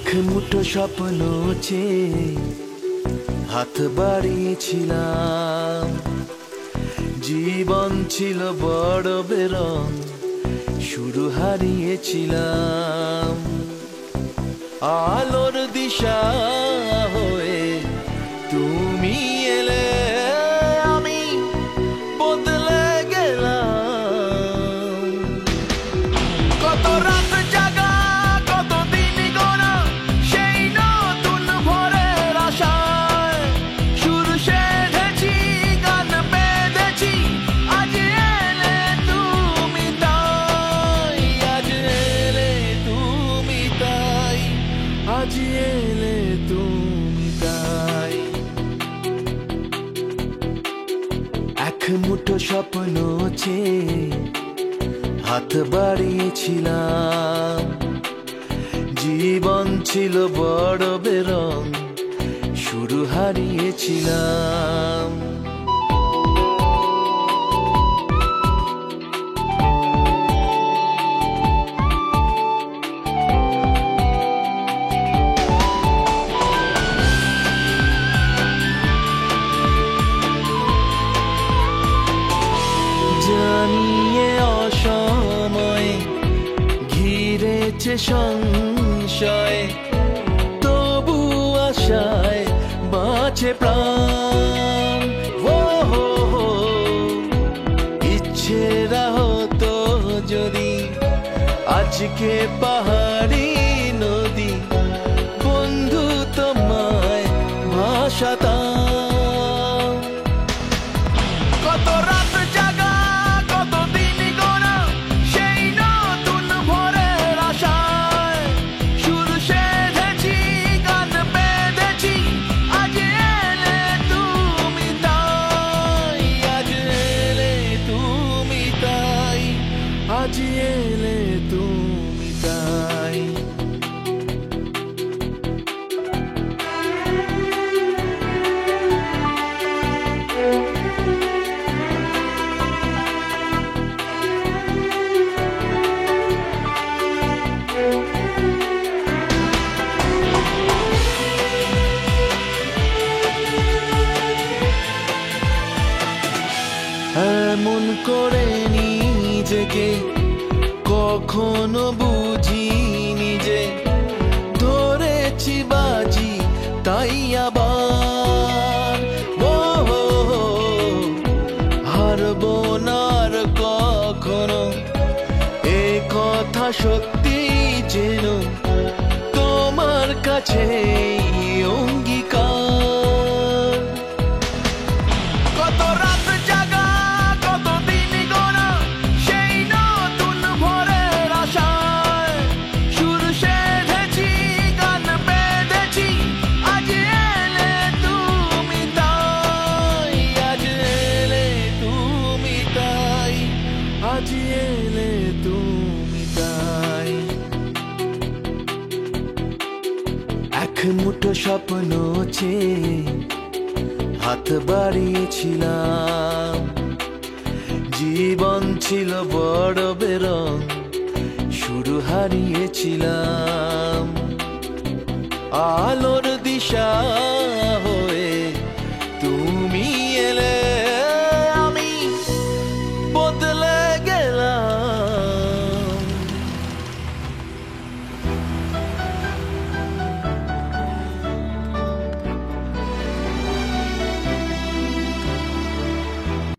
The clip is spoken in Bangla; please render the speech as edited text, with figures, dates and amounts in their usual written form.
এক মুঠো স্বপ্ন চেয়ে হাত বাড়িয়েছিলাম। জীবন ছিল বড় বেরং, শুরু হারিয়েছিলাম। আলোর দিশা হয়ে তুমি এলে, আমি বদলে গেলাম। কত রাত জাগা, কত দিন গোনা, সেই নতুন ভোরের আশায় সুর সেধেছি, গান বেঁধেছি। আজ এলে তুমি তাই, আজ এলে তুমি তাই, আজ এলে তুমি তাই। এক মুঠো স্বপ্ন চেয়ে হাত বাড়িয়েছিলাম। জীবন ছিল বড় বেরং, শুরু হারিয়েছিলাম। জানিয়ে অসময়ে ঘিরেছে সংশয়, তবু আশায় বাঁচে প্রাণ। ও হো হো, ইচ্ছেরা হতো যদি আজকে পাহাড়ি নদী, বন্ধু তোমায় ভাসাতাম। কত রাত জাগা, কত দিন গোনা, সেই নতুন ভোরের আশায় সুর সেধেছি, গান বেঁধেছি। আজ এলে তুমি তাই, আজ এলে তুমি তাই, আজ এলে তুমি তাই। এমন করে নিজেকে কখনো বুঝিনি যে, ধরেছি বাজি তাই আবার। ও হো হো, হারবো না আর কখনো, এ কথা সত্যি যেন তোমার কাছে অঙ্গীকার। কত রাত জাগা, কত দিন গোনা, সেই নতুন ভোরের আশায় সুর সেধেছি, গান বেঁধেছি। আজ এলে তুমি তাই, আজ এলে তুমি তাই, আজ এলে তুমি তাই। এক মুঠো স্বপ্ন চেয়ে হাত বাড়িয়েছিলাম। জীবন ছিল বড় বেরং, শুরু হারিয়েছিলাম। আলোর দিশা